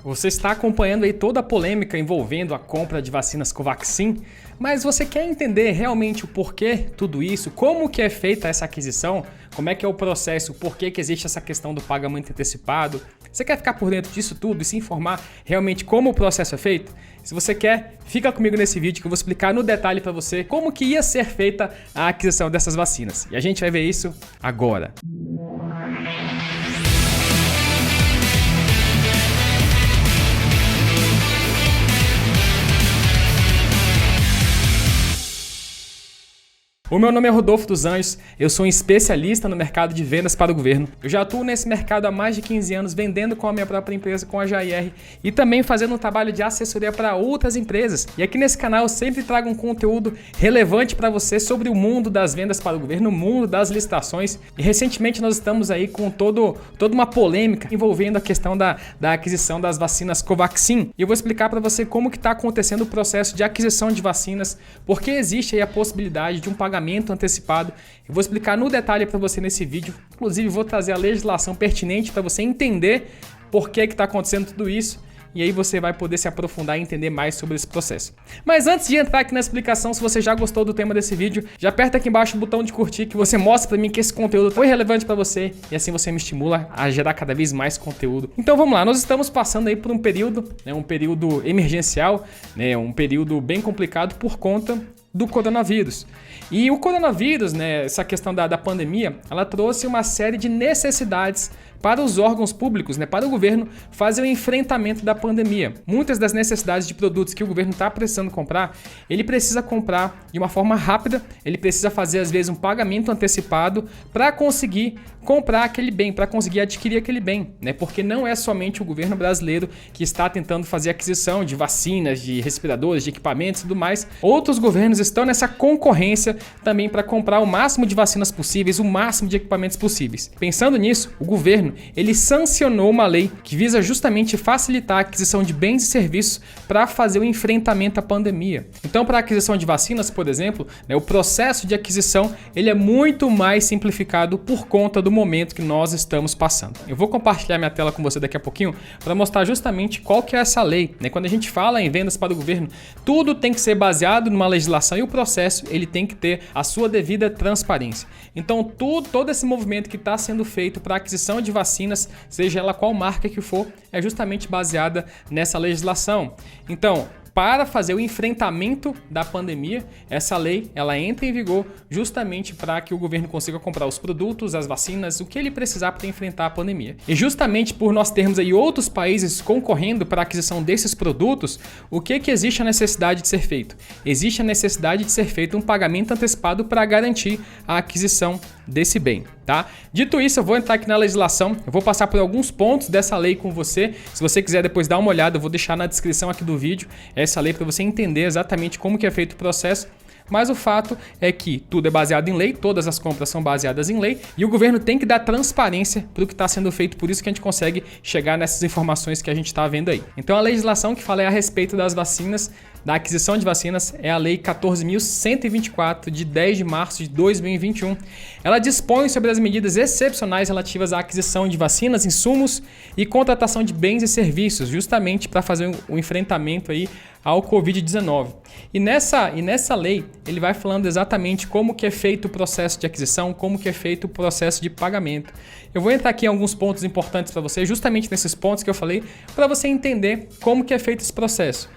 Você está acompanhando aí toda a polêmica envolvendo a compra de vacinas Covaxin, mas você quer entender realmente o porquê tudo isso, como que é feita essa aquisição, como é que é o processo, por que existe essa questão do pagamento antecipado? Você quer ficar por dentro disso tudo e se informar realmente como o processo é feito? Se você quer, fica comigo nesse vídeo que eu vou explicar no detalhe para você como que ia ser feita a aquisição dessas vacinas. E a gente vai ver isso agora. O meu nome é Rodolfo dos Anjos, eu sou um especialista no mercado de vendas para o governo. Eu já atuo nesse mercado há mais de 15 anos, vendendo com a minha própria empresa, com a JR, e também fazendo um trabalho de assessoria para outras empresas. E aqui nesse canal eu sempre trago um conteúdo relevante para você sobre o mundo das vendas para o governo, o mundo das licitações. E recentemente nós estamos aí com toda uma polêmica envolvendo a questão da aquisição das vacinas Covaxin. E eu vou explicar para você como que está acontecendo o processo de aquisição de vacinas, porque existe aí a possibilidade de um pagamento antecipado. Eu vou explicar no detalhe para você nesse vídeo. Inclusive vou trazer a legislação pertinente para você entender por que está acontecendo tudo isso. E aí você vai poder se aprofundar e entender mais sobre esse processo. Mas antes de entrar aqui na explicação, se você já gostou do tema desse vídeo, já aperta aqui embaixo o botão de curtir, que você mostra para mim que esse conteúdo foi relevante para você e assim você me estimula a gerar cada vez mais conteúdo. Então vamos lá, nós estamos passando aí por um período emergencial, um período bem complicado por conta do coronavírus. E o coronavírus, essa questão da pandemia, ela trouxe uma série de necessidades para os órgãos públicos, para o governo fazer o enfrentamento da pandemia. Muitas das necessidades de produtos que o governo está precisando comprar, ele precisa comprar de uma forma rápida, ele precisa fazer às vezes um pagamento antecipado para conseguir comprar aquele bem, para conseguir adquirir aquele bem, porque não é somente o governo brasileiro que está tentando fazer aquisição de vacinas, de respiradores, de equipamentos e tudo mais. Outros governos estão nessa concorrência também para comprar o máximo de vacinas possíveis, o máximo de equipamentos possíveis. Pensando nisso, o governo ele sancionou uma lei que visa justamente facilitar a aquisição de bens e serviços para fazer o enfrentamento à pandemia. Então, para a aquisição de vacinas, por exemplo, o processo de aquisição ele é muito mais simplificado por conta do momento que nós estamos passando. Eu vou compartilhar minha tela com você daqui a pouquinho para mostrar justamente qual que é essa lei. Quando a gente fala em vendas para o governo, tudo tem que ser baseado numa legislação e o processo ele tem que ter a sua devida transparência. Então, todo esse movimento que está sendo feito para a aquisição de vacinas, seja ela qual marca que for, é justamente baseada nessa legislação. Então, para fazer o enfrentamento da pandemia, essa lei ela entra em vigor justamente para que o governo consiga comprar os produtos, as vacinas, o que ele precisar para enfrentar a pandemia. E justamente por nós termos aí outros países concorrendo para a aquisição desses produtos, o que existe a necessidade de ser feito? Existe a necessidade de ser feito um pagamento antecipado para garantir a aquisição desse bem, tá? Dito isso, eu vou entrar aqui na legislação, eu vou passar por alguns pontos dessa lei com você. Se você quiser depois dar uma olhada, eu vou deixar na descrição aqui do vídeo essa lei para você entender exatamente como que é feito o processo. Mas o fato é que tudo é baseado em lei, todas as compras são baseadas em lei e o governo tem que dar transparência para o que está sendo feito, por isso que a gente consegue chegar nessas informações que a gente está vendo aí. Então a legislação que fala é a respeito das vacinas, da aquisição de vacinas, é a Lei 14.124 de 10 de março de 2021. Ela dispõe sobre as medidas excepcionais relativas à aquisição de vacinas, insumos e contratação de bens e serviços, justamente para fazer o enfrentamento aí ao Covid-19. E nessa lei, ele vai falando exatamente como que é feito o processo de aquisição, como que é feito o processo de pagamento. Eu vou entrar aqui em alguns pontos importantes para você, justamente nesses pontos que eu falei, para você entender como que é feito esse processo.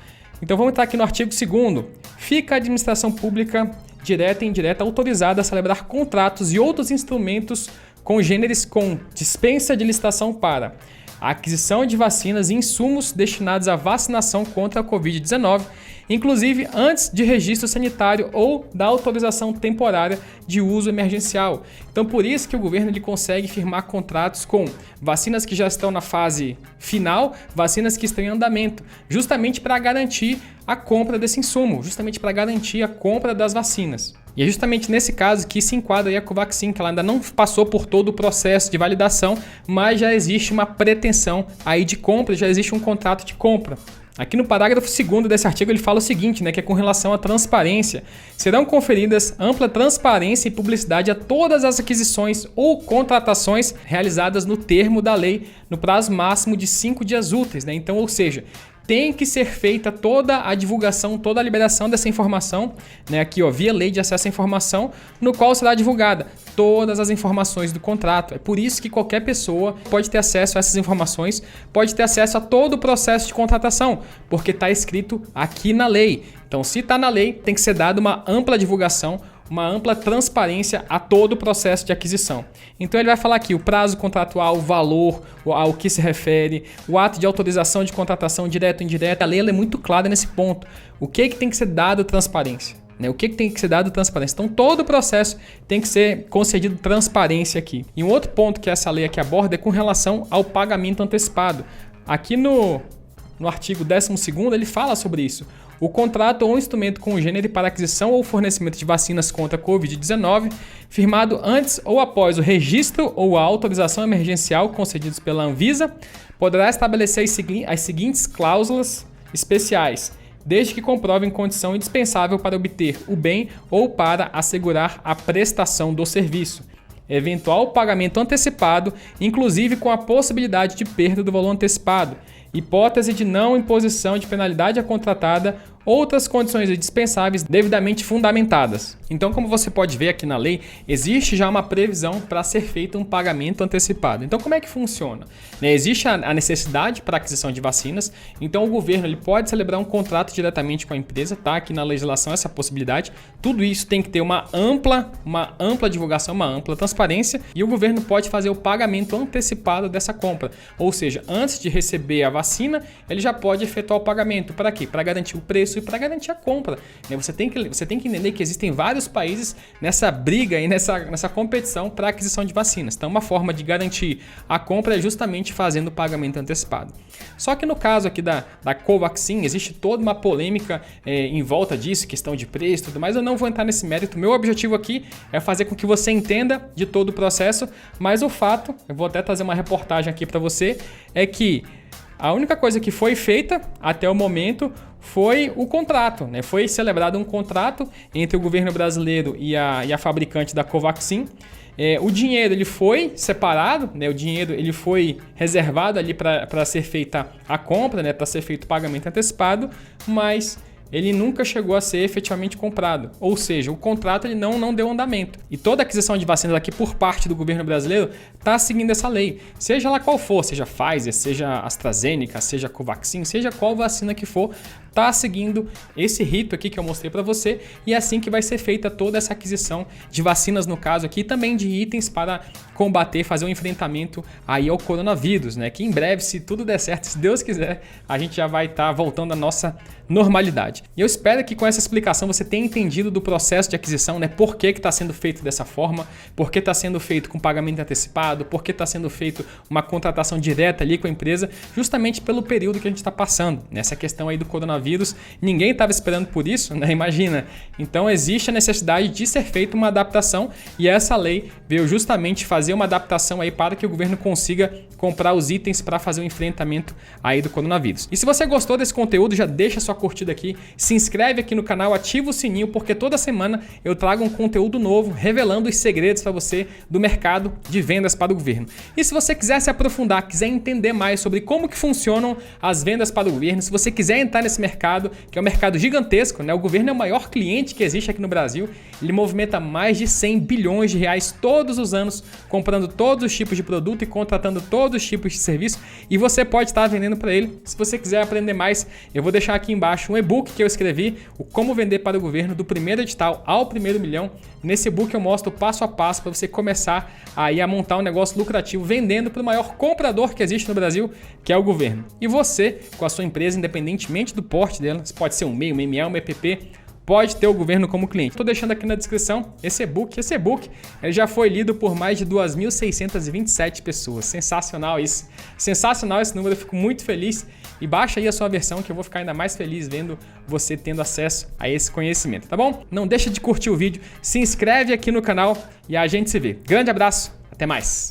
Então vamos entrar aqui no artigo 2º. Fica a administração pública, direta e indireta, autorizada a celebrar contratos e outros instrumentos congêneres com dispensa de licitação para a aquisição de vacinas e insumos destinados à vacinação contra a Covid-19, inclusive antes de registro sanitário ou da autorização temporária de uso emergencial. Então, por isso que o governo ele consegue firmar contratos com vacinas que já estão na fase final, vacinas que estão em andamento, justamente para garantir a compra desse insumo, justamente para garantir a compra das vacinas. E é justamente nesse caso que se enquadra aí a Covaxin, que ela ainda não passou por todo o processo de validação, mas já existe uma pretensão aí de compra, já existe um contrato de compra. Aqui no parágrafo 2º desse artigo ele fala o seguinte, né, que é com relação à transparência. Serão conferidas ampla transparência e publicidade a todas as aquisições ou contratações realizadas no termo da lei no prazo máximo de 5 dias úteis, né? Então, ou seja, tem que ser feita toda a divulgação, toda a liberação dessa informação, né? Aqui, ó, via lei de acesso à informação, no qual será divulgada todas as informações do contrato. É por isso que qualquer pessoa pode ter acesso a essas informações, pode ter acesso a todo o processo de contratação, porque está escrito aqui na lei. Então, se está na lei, tem que ser dada uma ampla divulgação, uma ampla transparência a todo o processo de aquisição. Então ele vai falar aqui o prazo contratual, o valor, ao que se refere, o ato de autorização de contratação direta ou indireta. A lei ela é muito clara nesse ponto. O que tem que ser dado transparência? O que tem que ser dado transparência? Então todo o processo tem que ser concedido transparência aqui. E um outro ponto que essa lei aqui aborda é com relação ao pagamento antecipado. Aqui no artigo 12º ele fala sobre isso. O contrato ou instrumento congênere para aquisição ou fornecimento de vacinas contra a Covid-19, firmado antes ou após o registro ou a autorização emergencial concedidos pela Anvisa, poderá estabelecer as seguintes cláusulas especiais, desde que comprovem condição indispensável para obter o bem ou para assegurar a prestação do serviço. Eventual pagamento antecipado, inclusive com a possibilidade de perda do valor antecipado. Hipótese de não imposição de penalidade à contratada, outras condições indispensáveis devidamente fundamentadas. Então, como você pode ver aqui na lei, existe já uma previsão para ser feito um pagamento antecipado. Então, como é que funciona? Existe a necessidade para aquisição de vacinas, então o governo ele pode celebrar um contrato diretamente com a empresa, tá? Aqui na legislação essa possibilidade. Tudo isso tem que ter uma ampla divulgação, uma ampla transparência, e o governo pode fazer o pagamento antecipado dessa compra. Ou seja, antes de receber a vacina, ele já pode efetuar o pagamento. Para quê? Para garantir o preço e para garantir a compra. Você tem que entender que existem vários países nessa briga e nessa competição para a aquisição de vacinas. Então, uma forma de garantir a compra é justamente fazendo o pagamento antecipado. Só que no caso aqui da Covaxin, existe toda uma polêmica em volta disso, questão de preço e tudo mais. Eu não vou entrar nesse mérito. Meu objetivo aqui é fazer com que você entenda de todo o processo, mas o fato, eu vou até trazer uma reportagem aqui para você, é que a única coisa que foi feita até o momento foi o contrato, né? Foi celebrado um contrato entre o governo brasileiro e a fabricante da Covaxin. O dinheiro ele foi separado, né? O dinheiro ele foi reservado ali para ser feita a compra, né? Para ser feito o pagamento antecipado, mas ele nunca chegou a ser efetivamente comprado. Ou seja, o contrato ele não deu andamento. E toda aquisição de vacinas aqui por parte do governo brasileiro está seguindo essa lei. Seja lá qual for, seja Pfizer, seja AstraZeneca, seja Covaxin, seja qual vacina que for, está seguindo esse rito aqui que eu mostrei para você, e é assim que vai ser feita toda essa aquisição de vacinas, no caso aqui, também de itens para combater, fazer um enfrentamento aí ao coronavírus, né? Que em breve, se tudo der certo, se Deus quiser, a gente já vai estar voltando à nossa normalidade. E eu espero que com essa explicação você tenha entendido do processo de aquisição, né? Por que está sendo feito dessa forma, por que está sendo feito com pagamento antecipado, por que está sendo feito uma contratação direta ali com a empresa, justamente pelo período que a gente está passando. Nessa questão aí do coronavírus, ninguém estava esperando por isso, né? Imagina. Então existe a necessidade de ser feita uma adaptação, e essa lei veio justamente fazer uma adaptação aí para que o governo consiga comprar os itens para fazer o enfrentamento aí do coronavírus. E se você gostou desse conteúdo, já deixa sua curtida aqui, se inscreve aqui no canal, ativa o sininho, porque toda semana eu trago um conteúdo novo revelando os segredos para você do mercado de vendas para o governo. E se você quiser se aprofundar, quiser entender mais sobre como que funcionam as vendas para o governo, se você quiser entrar nesse mercado, que é um mercado gigantesco, né? O governo é o maior cliente que existe aqui no Brasil, ele movimenta mais de 100 bilhões de reais todos os anos, comprando todos os tipos de produto e contratando todos os tipos de serviço, e você pode estar vendendo para ele. Se você quiser aprender mais, eu vou deixar aqui embaixo um e-book que eu escrevi, o Como Vender para o Governo, do primeiro edital ao primeiro milhão. Nesse e-book eu mostro passo a passo para você começar aí a montar um negócio lucrativo vendendo para o maior comprador que existe no Brasil, que é o governo. E você, com a sua empresa, independentemente do porte dela, pode ser um MEI, um MA, um EPP, pode ter o governo como cliente. Estou deixando aqui na descrição esse e-book. Esse e-book ele já foi lido por mais de 2.627 pessoas. Sensacional isso. Sensacional esse número, eu fico muito feliz. E baixa aí a sua versão que eu vou ficar ainda mais feliz vendo você tendo acesso a esse conhecimento, tá bom? Não deixa de curtir o vídeo, se inscreve aqui no canal e a gente se vê. Grande abraço, até mais!